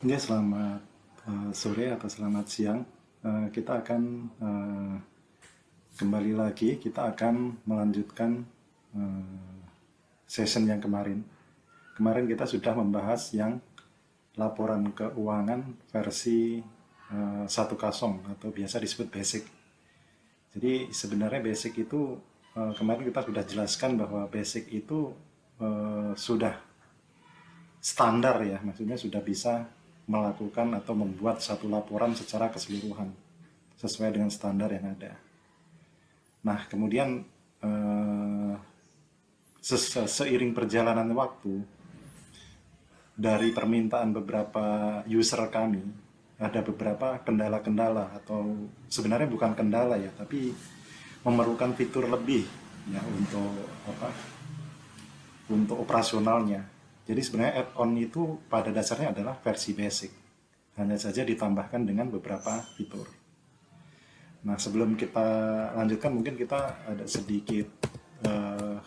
Ya, selamat sore atau selamat siang. Kita akan kembali lagi, kita akan melanjutkan session yang kemarin. Kemarin kita sudah membahas yang laporan keuangan versi 1.0 atau biasa disebut basic. Jadi sebenarnya basic itu kemarin kita sudah jelaskan bahwa basic itu sudah standar ya, maksudnya sudah bisa melakukan atau membuat satu laporan secara keseluruhan sesuai dengan standar yang ada. Nah, kemudian eh, seiring perjalanan waktu dari permintaan beberapa user kami, ada beberapa kendala-kendala atau sebenarnya bukan kendala ya, tapi memerlukan fitur lebih ya untuk operasionalnya. Jadi sebenarnya add-on itu pada dasarnya adalah versi basic. Hanya saja ditambahkan dengan beberapa fitur. Nah, sebelum kita lanjutkan mungkin kita ada sedikit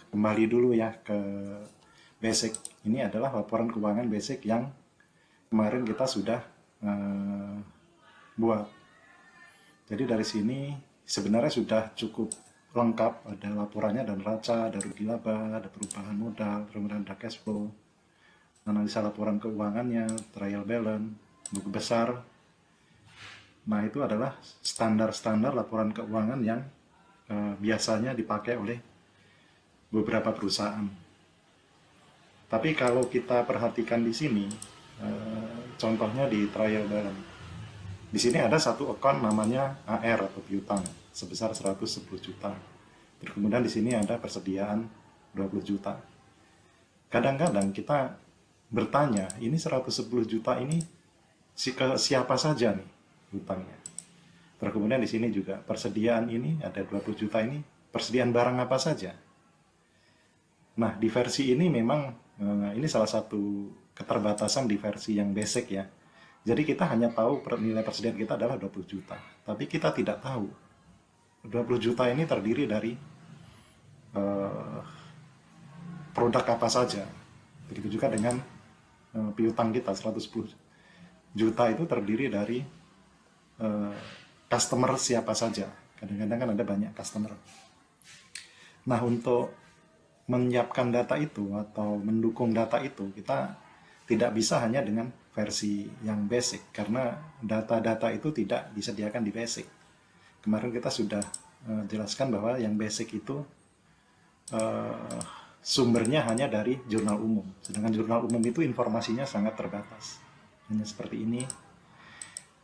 kembali dulu ya ke basic. Ini adalah laporan keuangan basic yang kemarin kita sudah eh, buat. Jadi dari sini sebenarnya sudah cukup lengkap, ada laporannya dan neraca, ada rugi laba, ada perubahan modal, perubahan cash flow, analisa laporan keuangannya, trial balance, buku besar. Nah, itu adalah standar-standar laporan keuangan yang biasanya dipakai oleh beberapa perusahaan. Tapi kalau kita perhatikan di sini, contohnya di trial balance. Di sini ada satu account namanya AR atau piutang sebesar 110 juta. Terus kemudian di sini ada persediaan 20 juta. Kadang-kadang kita bertanya, ini 110 juta ini ke siapa saja nih hutangnya. Terus kemudian di sini juga persediaan ini ada 20 juta ini persediaan barang apa saja. Nah, di versi ini memang ini salah satu keterbatasan di versi yang basic ya. Jadi kita hanya tahu nilai persediaan kita adalah 20 juta. Tapi kita tidak tahu 20 juta ini terdiri dari eh, produk apa saja. Begitu juga dengan piutang kita 110 juta itu terdiri dari customer siapa saja. Kadang-kadang kan ada banyak customer. Nah, untuk menyiapkan data itu atau mendukung data itu, kita tidak bisa hanya dengan versi yang basic, karena data-data itu tidak disediakan di basic. Kemarin kita sudah jelaskan bahwa yang basic itu uh, sumbernya hanya dari jurnal umum, sedangkan jurnal umum itu informasinya sangat terbatas. Hanya seperti ini.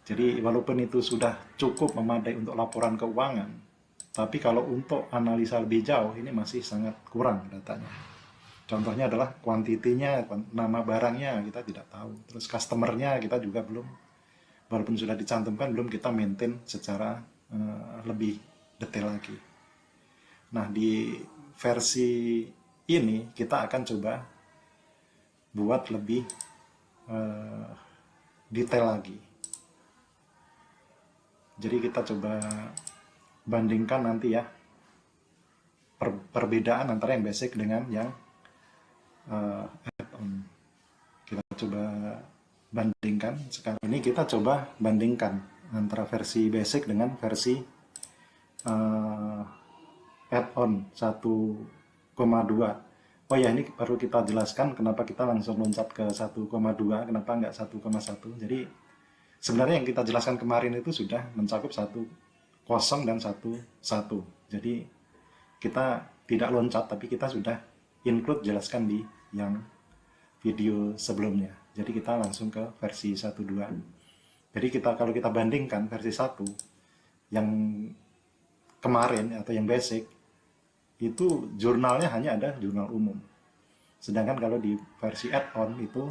Jadi walaupun itu sudah cukup memadai untuk laporan keuangan, tapi kalau untuk analisa lebih jauh ini masih sangat kurang datanya. Contohnya adalah kuantitinya, nama barangnya kita tidak tahu. Terus customernya kita juga belum, walaupun sudah dicantumkan, belum kita maintain secara lebih detail lagi. Nah, di versi ini kita akan coba buat lebih detail lagi. Jadi kita coba bandingkan nanti ya perbedaan antara yang basic dengan yang add-on. Kita coba bandingkan. Sekarang ini kita coba bandingkan antara versi basic dengan versi add-on 1,2. Oh ya, ini perlu kita jelaskan kenapa kita langsung loncat ke 1,2, kenapa nggak 1,1. Jadi sebenarnya yang kita jelaskan kemarin itu sudah mencakup 1,0 dan 1,1. Jadi kita tidak loncat, tapi kita sudah include jelaskan di yang video sebelumnya. Jadi kita langsung ke versi 1.2. Jadi kalau kita bandingkan versi 1 yang kemarin atau yang basic itu jurnalnya hanya ada jurnal umum. Sedangkan kalau di versi add-on itu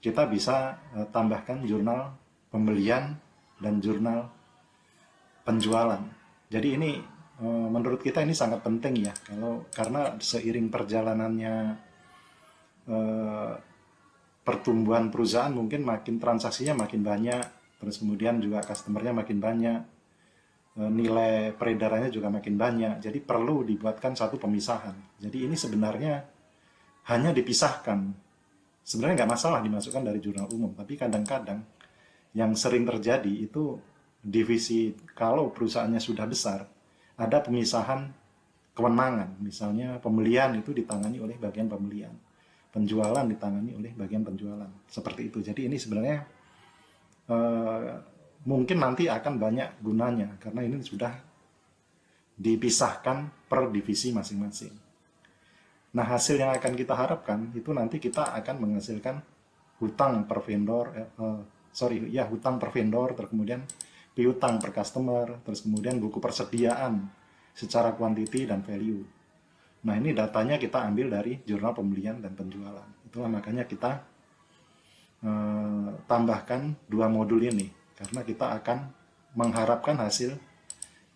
kita bisa tambahkan jurnal pembelian dan jurnal penjualan. Jadi ini menurut kita ini sangat penting ya, karena seiring perjalanannya pertumbuhan perusahaan mungkin makin transaksinya makin banyak, terus kemudian juga customernya makin banyak, nilai peredarannya juga makin banyak. Jadi perlu dibuatkan satu pemisahan. Jadi ini sebenarnya hanya dipisahkan sebenarnya nggak masalah dimasukkan dari jurnal umum, tapi kadang-kadang yang sering terjadi itu divisi, kalau perusahaannya sudah besar, ada pemisahan kewenangan. Misalnya pembelian itu ditangani oleh bagian pembelian, penjualan ditangani oleh bagian penjualan. Seperti itu. Jadi ini sebenarnya eh, mungkin nanti akan banyak gunanya karena ini sudah dipisahkan per divisi masing-masing. Nah, hasil yang akan kita harapkan itu nanti kita akan menghasilkan hutang per vendor, hutang per vendor, terus kemudian piutang per customer, terus kemudian buku persediaan secara quantity dan value. Nah, ini datanya kita ambil dari jurnal pembelian dan penjualan. Itulah makanya kita tambahkan dua modul ini, karena kita akan mengharapkan hasil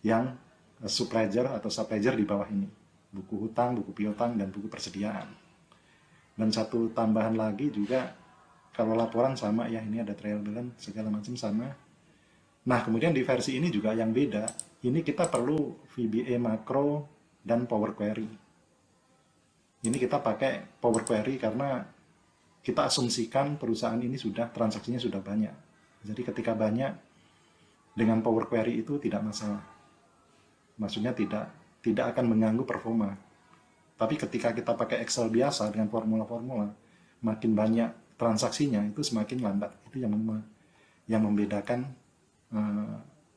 yang subledger atau subledger di bawah ini. Buku hutang, buku piutang, dan buku persediaan. Dan satu tambahan lagi juga, kalau laporan sama ya, ini ada trial balance, segala macam sama. Nah, kemudian di versi ini juga yang beda, ini kita perlu VBA makro dan Power Query. Ini kita pakai Power Query karena kita asumsikan perusahaan ini sudah, transaksinya sudah banyak. Jadi ketika banyak, dengan Power Query itu tidak masalah. Maksudnya tidak akan mengganggu performa. Tapi ketika kita pakai Excel biasa dengan formula-formula, makin banyak transaksinya itu semakin lambat. Itu yang membedakan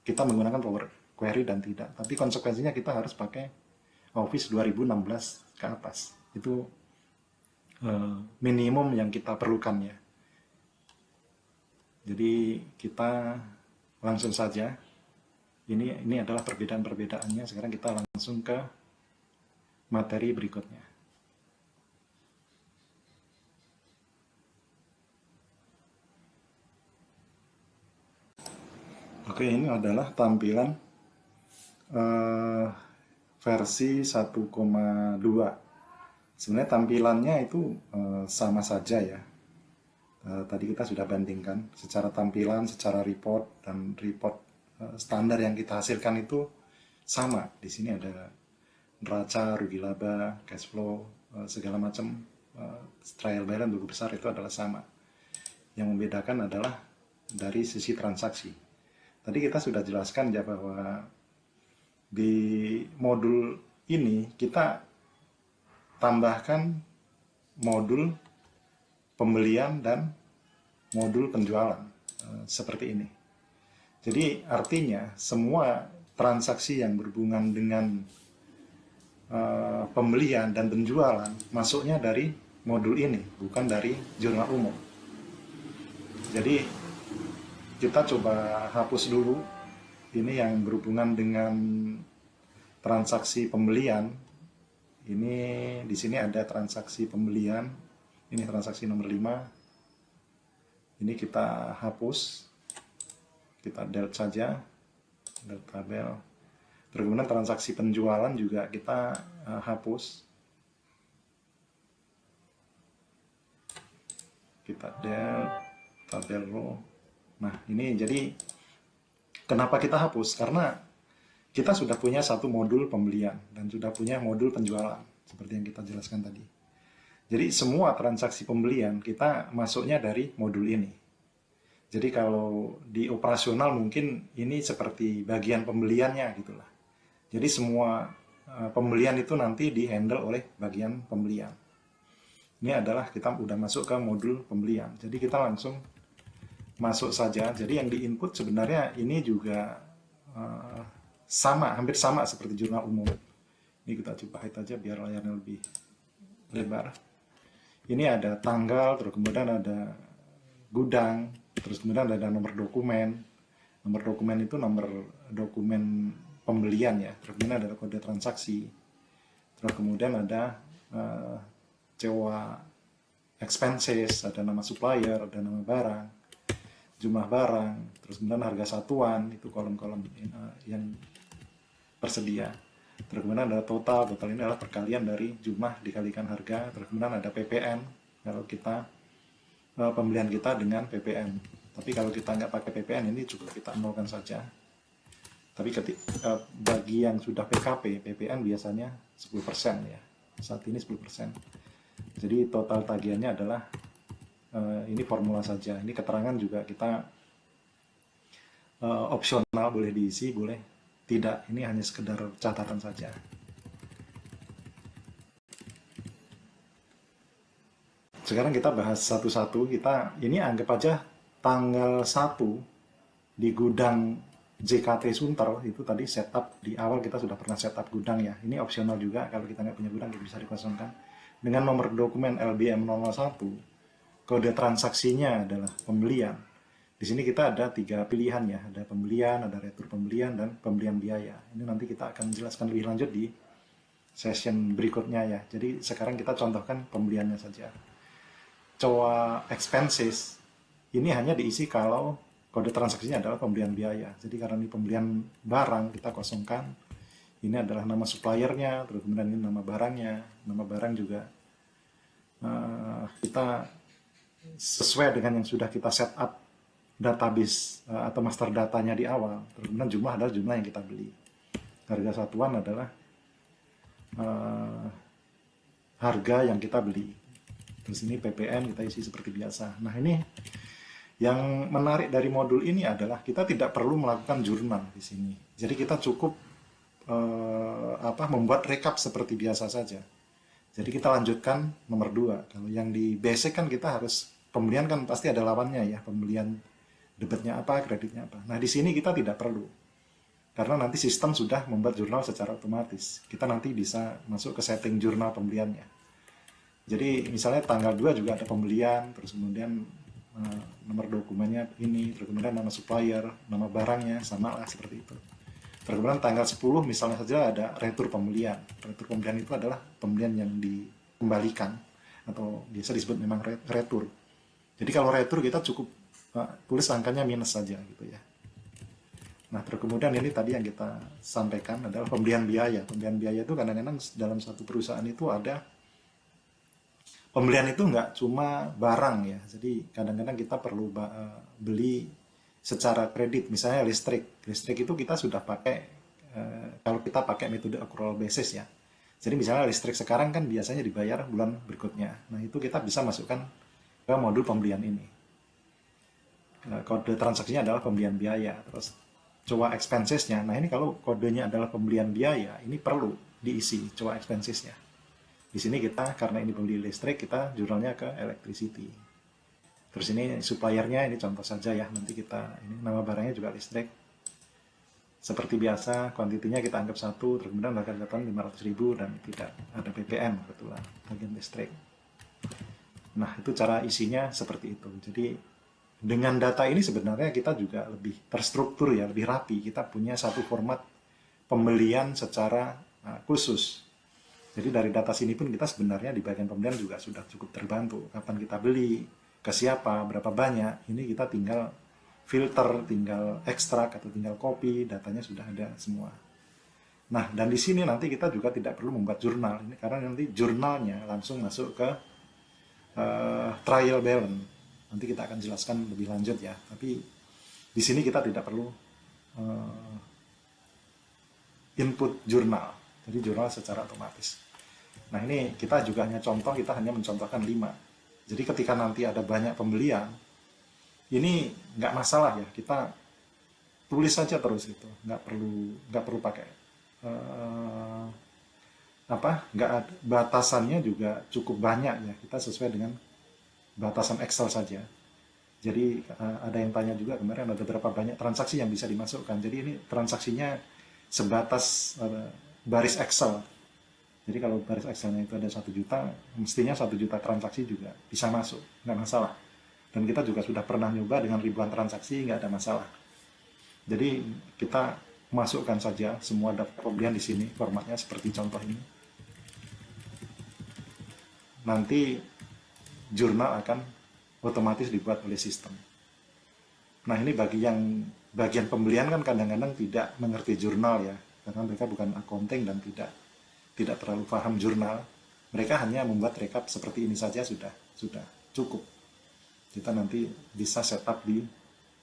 kita menggunakan Power Query dan tidak. Tapi konsekuensinya kita harus pakai Office 2016 ke atas. Itu minimum yang kita perlukan ya. Jadi kita langsung saja. Ini adalah perbedaan-perbedaannya. Sekarang kita langsung ke materi berikutnya. Oke, ini adalah tampilan versi 1,2. Sebenarnya tampilannya itu sama saja ya. Tadi kita sudah bandingkan secara tampilan, secara report, dan report standar yang kita hasilkan itu sama. Di sini ada neraca, rugi laba, cash flow, segala macam, trial balance, buku besar itu adalah sama. Yang membedakan adalah dari sisi transaksi. Tadi kita sudah jelaskan ya bahwa di modul ini kita tambahkan modul pembelian dan modul penjualan seperti ini. Jadi artinya semua transaksi yang berhubungan dengan pembelian dan penjualan masuknya dari modul ini, bukan dari jurnal umum. Jadi kita coba hapus dulu ini yang berhubungan dengan transaksi pembelian. Ini di sini ada transaksi pembelian. Ini transaksi nomor 5. Ini kita hapus. Kita delete saja. Delete tabel. Terus kemudian transaksi penjualan juga kita hapus. Kita delete tabel row. Nah, ini jadi kenapa kita hapus? Karena kita sudah punya satu modul pembelian dan sudah punya modul penjualan, seperti yang kita jelaskan tadi. Jadi semua transaksi pembelian kita masuknya dari modul ini. Jadi kalau di operasional mungkin ini seperti bagian pembeliannya gitulah. Jadi semua pembelian itu nanti di-handle oleh bagian pembelian. Ini adalah kita udah masuk ke modul pembelian. Jadi kita langsung masuk saja. Jadi yang di-input sebenarnya ini juga sama, hampir sama seperti jurnal umum. Ini kita coba hide aja biar layarnya lebih lebar. Ini ada tanggal, terus kemudian ada gudang, terus kemudian ada nomor dokumen. Nomor dokumen itu nomor dokumen pembelian ya. Terus kemudian ada kode transaksi. Terus kemudian ada sewa expenses, ada nama supplier, ada nama barang, jumlah barang, terus kemudian harga satuan, itu kolom-kolom yang tersedia. Terus kemudian ada total ini adalah perkalian dari jumlah dikalikan harga. Terus kemudian ada PPN, kalau kita pembelian kita dengan PPN. Tapi kalau kita nggak pakai PPN ini cukup kita nolkan saja. Tapi bagi yang sudah PKP, PPN biasanya 10% ya. Saat ini 10%. Jadi total tagihannya adalah ini formula saja. Ini keterangan juga kita opsional, boleh diisi, boleh tidak. Ini hanya sekedar catatan saja. Sekarang kita bahas satu-satu. Kita ini anggap aja tanggal 1 di gudang JKT Sunter itu tadi setup di awal kita sudah pernah setup gudang ya. Ini opsional juga, kalau kita nggak punya gudang kita bisa dikosongkan. Dengan nomor dokumen LBM 001, kode transaksinya adalah pembelian. Di sini kita ada 3 pilihan ya, ada pembelian, ada retur pembelian, dan pembelian biaya. Ini nanti kita akan jelaskan lebih lanjut di session berikutnya ya. Jadi sekarang kita contohkan pembeliannya saja. COA expenses ini hanya diisi kalau kode transaksinya adalah pembelian biaya. Jadi karena ini pembelian barang, kita kosongkan. Ini adalah nama suppliernya, terus kemudian ini nama barangnya. Nama barang juga kita sesuai dengan yang sudah kita set up database atau master datanya di awal. Terus kemudian jumlah adalah jumlah yang kita beli. Harga satuan adalah harga yang kita beli. Terus ini PPN kita isi seperti biasa. Nah ini yang menarik dari modul ini adalah kita tidak perlu melakukan jurnal di sini. Jadi kita cukup membuat rekap seperti biasa saja. Jadi kita lanjutkan nomor 2. Kalau yang di basic kan kita harus pembelian kan pasti ada lawannya ya, pembelian debitnya apa, kreditnya apa. Nah di sini kita tidak perlu. Karena nanti sistem sudah membuat jurnal secara otomatis. Kita nanti bisa masuk ke setting jurnal pembeliannya. Jadi misalnya tanggal 2 juga ada pembelian, terus kemudian nomor dokumennya ini, terus kemudian nama supplier, nama barangnya, sama lah seperti itu. Terus kemudian tanggal 10 misalnya saja ada retur pembelian. Retur pembelian itu adalah pembelian yang dikembalikan, atau biasa disebut memang retur. Jadi kalau retur kita cukup tulis angkanya minus saja gitu ya. Nah, terus kemudian ini tadi yang kita sampaikan adalah pembelian biaya. Pembelian biaya itu kadang-kadang dalam satu perusahaan itu ada pembelian itu nggak cuma barang ya. Jadi kadang-kadang kita perlu beli secara kredit. Misalnya listrik. Listrik itu kita sudah pakai, kalau kita pakai metode accrual basis ya. Jadi misalnya listrik sekarang kan biasanya dibayar bulan berikutnya. Nah, itu kita bisa masukkan ke modul pembelian ini. Kode transaksinya adalah pembelian biaya. Terus COA expenses-nya. Nah, ini kalau kodenya adalah pembelian biaya, ini perlu diisi COA expenses-nya. Di sini kita, karena ini pembeli listrik, kita jurnalnya ke electricity. Terus ini suppliernya, ini contoh saja ya. Nanti kita, ini nama barangnya juga listrik. Seperti biasa, kuantitinya kita anggap 1, terus kemudian harga kelihatan 500.000 dan tidak ada PPN, kebetulan, bagian listrik. Nah, itu cara isinya seperti itu. Jadi, dengan data ini sebenarnya kita juga lebih terstruktur ya, lebih rapi. Kita punya satu format pembelian secara khusus. Jadi dari data sini pun kita sebenarnya di bagian pembelian juga sudah cukup terbantu. Kapan kita beli, ke siapa, berapa banyak, ini kita tinggal filter, tinggal ekstrak atau tinggal copy, datanya sudah ada semua. Nah, dan di sini nanti kita juga tidak perlu membuat jurnal. Ini karena nanti jurnalnya langsung masuk ke trial balance. Nanti kita akan jelaskan lebih lanjut ya. Tapi di sini kita tidak perlu input jurnal. Jadi jurnal secara otomatis. Nah ini kita juga hanya contoh, kita hanya mencontohkan 5. Jadi ketika nanti ada banyak pembelian, ini nggak masalah ya. Kita tulis saja terus gitu. Nggak perlu pakai batasannya juga cukup banyak ya. Kita sesuai dengan batasan Excel saja. Jadi ada yang tanya juga kemarin ada berapa banyak transaksi yang bisa dimasukkan. Jadi ini transaksinya sebatas baris Excel. Jadi kalau baris Excelnya itu ada 1 juta, mestinya 1 juta transaksi juga bisa masuk, nggak masalah. Dan kita juga sudah pernah nyoba dengan ribuan transaksi, nggak ada masalah. Jadi kita masukkan saja semua data pembelian di sini, formatnya seperti contoh ini. Nanti jurnal akan otomatis dibuat oleh sistem. Nah ini bagi yang bagian pembelian kan kadang-kadang tidak mengerti jurnal ya, karena mereka bukan accounting dan tidak terlalu paham jurnal. Mereka hanya membuat rekap seperti ini saja sudah cukup. Kita nanti bisa setup di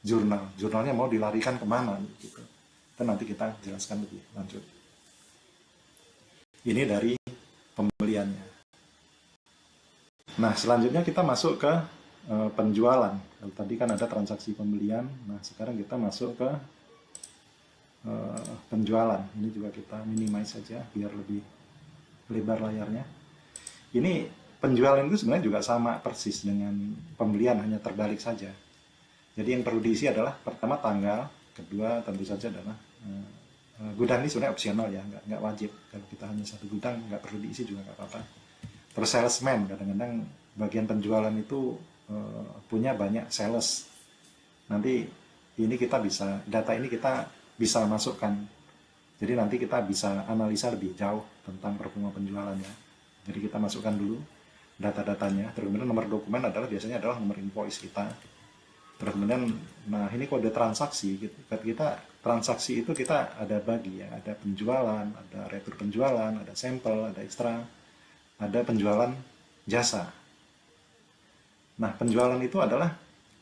jurnal. Jurnalnya mau dilarikan kemana gitu. Dan nanti kita jelaskan lebih lanjut. Ini dari pembeliannya. Nah, selanjutnya kita masuk ke penjualan. Kalau tadi kan ada transaksi pembelian, nah sekarang kita masuk ke penjualan. Ini juga kita minimize saja biar lebih lebar layarnya. Ini penjualan itu sebenarnya juga sama persis dengan pembelian, hanya terbalik saja. Jadi yang perlu diisi adalah pertama tanggal, kedua tentu saja adalah gudang. Ini sebenarnya opsional ya, nggak wajib. Kalau kita hanya satu gudang nggak perlu diisi juga nggak apa-apa. Terus salesman, kadang-kadang bagian penjualan itu punya banyak sales. Nanti ini kita bisa, data ini kita bisa masukkan. Jadi nanti kita bisa analisa lebih jauh tentang performa penjualannya. Jadi kita masukkan dulu data-datanya. Terus kemudian nomor dokumen biasanya adalah nomor invoice kita. Terus kemudian, nah ini kode transaksi. Kita transaksi itu kita ada bagi ya, ada penjualan, ada retur penjualan, ada sampel, ada ekstra, ada penjualan jasa. Nah, penjualan itu adalah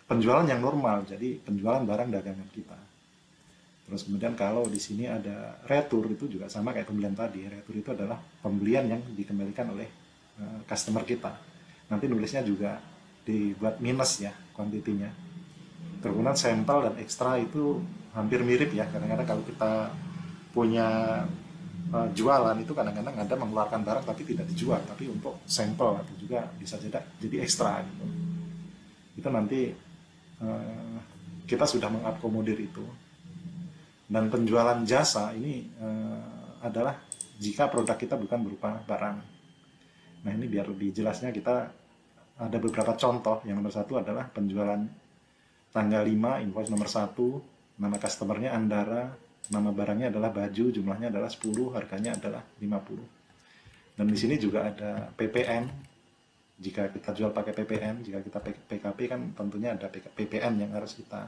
penjualan yang normal, jadi penjualan barang dagangan kita. Terus kemudian kalau di sini ada retur, itu juga sama kayak pembelian tadi. Retur itu adalah pembelian yang dikembalikan oleh customer kita. Nanti nulisnya juga dibuat minus ya, kuantitinya. Terus kemudian sampel dan ekstra itu hampir mirip ya. Kadang-kadang kalau kita punya jualan itu kadang-kadang ada mengeluarkan barang tapi tidak dijual, tapi untuk sampel atau juga bisa jadi ekstra gitu. Itu nanti kita sudah mengakomodir itu. Dan penjualan jasa ini adalah jika produk kita bukan berupa barang. Nah ini biar lebih jelasnya kita ada beberapa contoh. Yang nomor satu adalah penjualan tanggal 5, invoice nomor 1, nama customernya Andara, nama barangnya adalah baju, jumlahnya adalah 10, harganya adalah 50. Dan di sini juga ada PPN. Jika kita jual pakai PPN, jika kita PKP kan tentunya ada PPN yang harus kita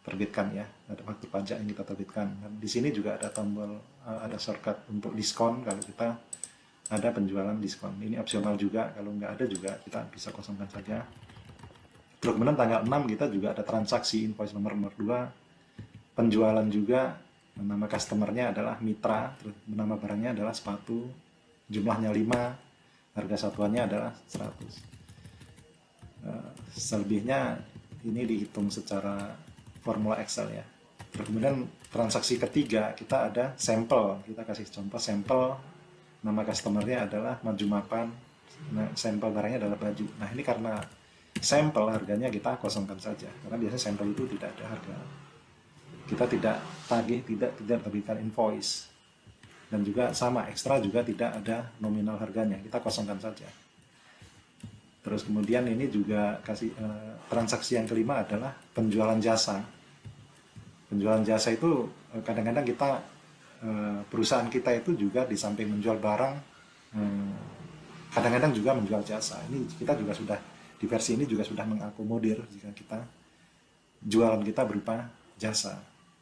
terbitkan ya, ada waktu pajak yang kita terbitkan. Dan di sini juga ada tombol, ada shortcut untuk diskon kalau kita ada penjualan diskon. Ini opsional juga, kalau nggak ada juga kita bisa kosongkan saja. Terus kemudian tanggal 6 kita juga ada transaksi invoice nomor 2, penjualan juga, nama customernya adalah Mitra, terus nama barangnya adalah sepatu, jumlahnya 5, harga satuannya adalah 100. Selebihnya ini dihitung secara formula Excel ya. Terus kemudian transaksi ketiga kita ada sampel, kita kasih contoh sampel, nama customernya adalah Maju Mapan, sampel barangnya adalah baju. Nah ini karena sampel harganya kita kosongkan saja, karena biasanya sampel itu tidak ada harga. Kita tidak tagih, tidak terbitkan invoice. Dan juga sama, ekstra juga tidak ada nominal harganya, kita kosongkan saja. Terus kemudian ini juga kasih transaksi yang kelima adalah penjualan jasa. Penjualan jasa itu kadang-kadang kita perusahaan kita itu juga di samping menjual barang, kadang-kadang juga menjual jasa. Ini kita juga sudah di versi ini juga sudah mengakomodir jika kita jualan kita berupa jasa.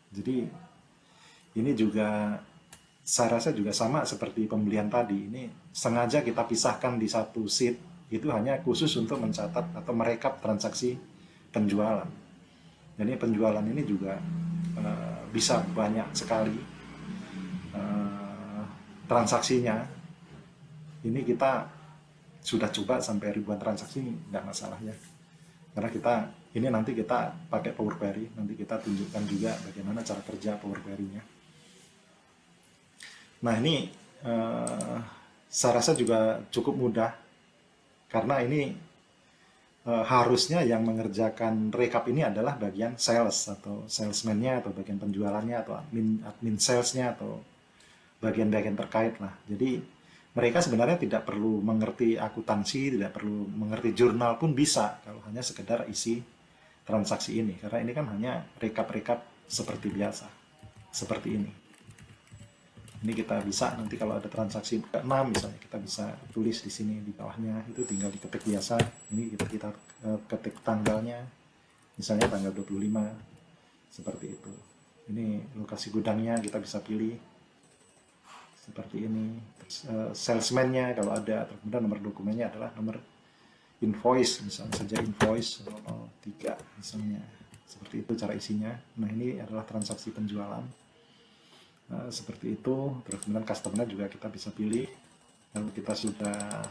Jadi ini juga saya rasa juga sama seperti pembelian tadi. Ini sengaja kita pisahkan di satu sheet, itu hanya khusus untuk mencatat atau merekap transaksi penjualan. Jadi penjualan ini juga bisa banyak sekali transaksinya. Ini kita sudah coba sampai ribuan transaksi, nggak masalah ya. Karena ini nanti kita pakai Power Query, nanti kita tunjukkan juga bagaimana cara kerja Power Query-nya. Nah ini saya rasa juga cukup mudah, karena ini harusnya yang mengerjakan rekap ini adalah bagian sales atau salesman-nya atau bagian penjualannya atau admin sales-nya atau bagian-bagian terkait lah. Jadi mereka sebenarnya tidak perlu mengerti akuntansi, tidak perlu mengerti jurnal pun bisa kalau hanya sekedar isi transaksi ini, karena ini kan hanya rekap-rekap seperti biasa, seperti ini. Ini kita bisa nanti kalau ada transaksi ke-6 misalnya, kita bisa tulis di sini di bawahnya, itu tinggal diketik biasa. Ini kita ketik tanggalnya, misalnya tanggal 25, seperti itu. Ini lokasi gudangnya kita bisa pilih seperti ini. Salesman-nya kalau ada, kemudian nomor dokumennya adalah nomor invoice, misalnya saja invoice 003 misalnya, seperti itu cara isinya. Nah ini adalah transaksi penjualan. Seperti itu. Terus kemudian customer juga kita bisa pilih. Kalau kita sudah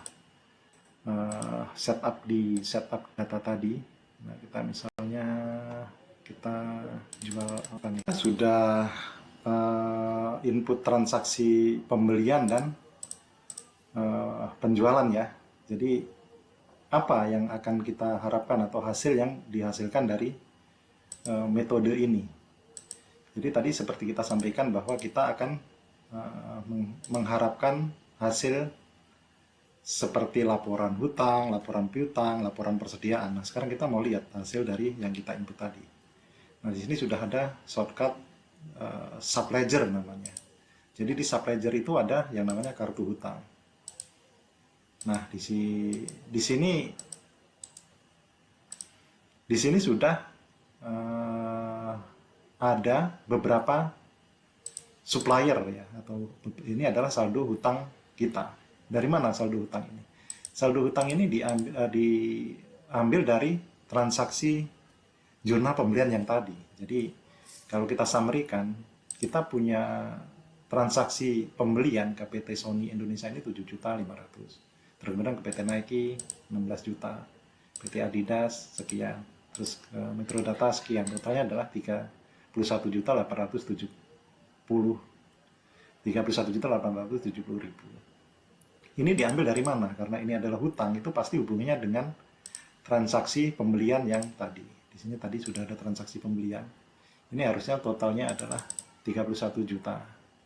setup data tadi. Nah, kita misalnya kita jual apa nih? Kita sudah input transaksi pembelian dan penjualan ya. Jadi apa yang akan kita harapkan atau hasil yang dihasilkan dari metode ini? Jadi tadi seperti kita sampaikan bahwa kita akan mengharapkan hasil seperti laporan hutang, laporan piutang, laporan persediaan. Nah, sekarang kita mau lihat hasil dari yang kita input tadi. Nah, di sini sudah ada shortcut subledger namanya. Jadi di subledger itu ada yang namanya kartu hutang. Nah, di sini sudah ada beberapa supplier ya, atau ini adalah saldo hutang kita. Dari mana saldo hutang ini? Saldo hutang ini diambil dari transaksi jurnal pembelian yang tadi. Jadi kalau kita summary-kan, kita punya transaksi pembelian ke PT Sony Indonesia ini 7.500.000. Terus kemudian ke PT Nike 16 juta, PT Adidas sekian, terus ke Metrodata sekian. Totalnya adalah 31.870.000. Ini diambil dari mana? Karena ini adalah hutang, itu pasti hubungannya dengan transaksi pembelian yang tadi. Di sini tadi sudah ada transaksi pembelian. Ini harusnya totalnya adalah 31 juta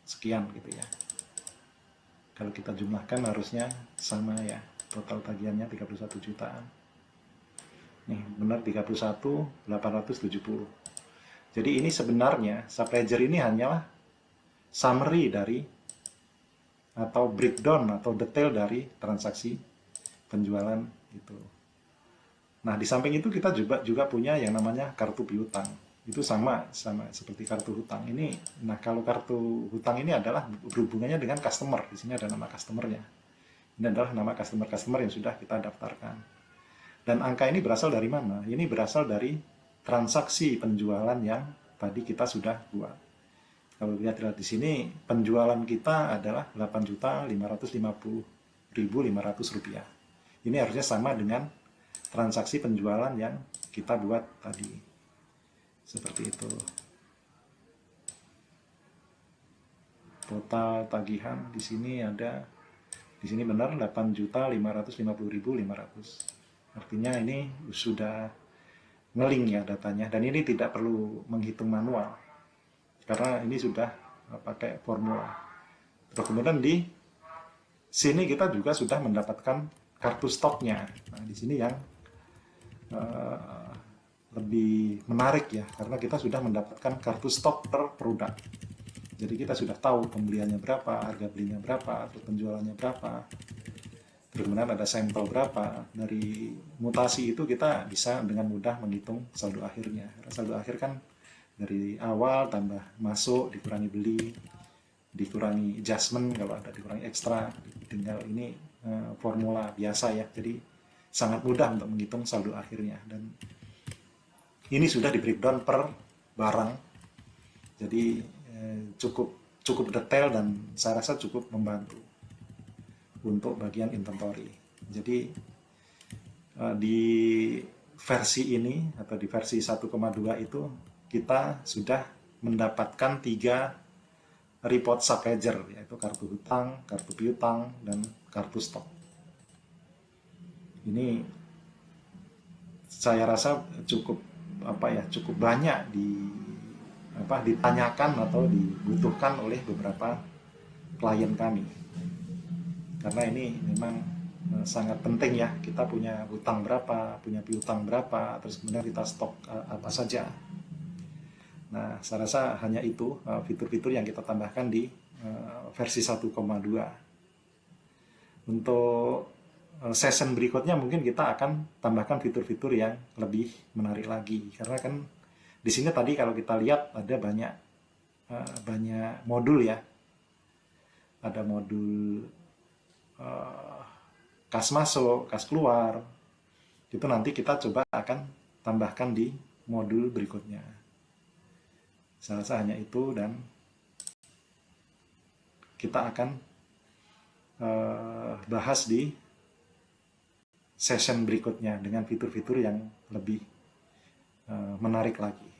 sekian gitu ya. Kalau kita jumlahkan harusnya sama ya. Total tagihannya 31 jutaan. Nih, benar 31.870. Jadi ini sebenarnya subledger ini hanyalah summary dari atau breakdown atau detail dari transaksi penjualan itu. Nah, di samping itu kita juga punya yang namanya kartu piutang. Itu sama seperti kartu hutang. Nah kalau kartu hutang ini adalah berhubungannya dengan customer. Di sini ada nama customernya. Ini adalah nama customer yang sudah kita daftarkan. Dan angka ini berasal dari mana? Ini berasal dari transaksi penjualan yang tadi kita sudah buat. Kalau lihat di sini, penjualan kita adalah Rp8.550.500. Ini harusnya sama dengan transaksi penjualan yang kita buat tadi. Seperti itu. Total tagihan di sini benar 8.550.500. Artinya ini sudah ngeling ya datanya, dan ini tidak perlu menghitung manual karena ini sudah pakai formula. Terus kemudian di sini kita juga sudah mendapatkan kartu stoknya. Nah, di sini yang lebih menarik ya, karena kita sudah mendapatkan kartu stok per produk. Jadi kita sudah tahu pembeliannya berapa, harga belinya berapa, terus penjualannya berapa, terus kemudian ada sampel berapa. Dari mutasi itu kita bisa dengan mudah menghitung saldo akhirnya. Karena saldo akhir kan dari awal tambah masuk, dikurangi beli, dikurangi adjustment kalau ada, dikurangi ekstra, tinggal ini formula biasa ya. Jadi sangat mudah untuk menghitung saldo akhirnya, dan ini sudah di breakdown per barang. Jadi cukup detail dan saya rasa cukup membantu untuk bagian inventory. Jadi di versi ini atau di versi 1,2 itu kita sudah mendapatkan 3 report subledger, yaitu kartu hutang, kartu piutang, dan kartu stok. Ini saya rasa cukup banyak ditanyakan atau dibutuhkan oleh beberapa klien kami. Karena ini memang sangat penting ya, kita punya hutang berapa, punya piutang berapa, terus kemudian kita stok apa saja. Nah, saya rasa hanya itu fitur-fitur yang kita tambahkan di versi 1,2. Untuk session berikutnya mungkin kita akan tambahkan fitur-fitur yang lebih menarik lagi. Karena kan di sini tadi kalau kita lihat ada banyak modul ya. Ada modul kas masuk, kas keluar. Itu nanti kita coba akan tambahkan di modul berikutnya. Saya rasa hanya itu, dan kita akan bahas di session berikutnya dengan fitur-fitur yang lebih menarik lagi.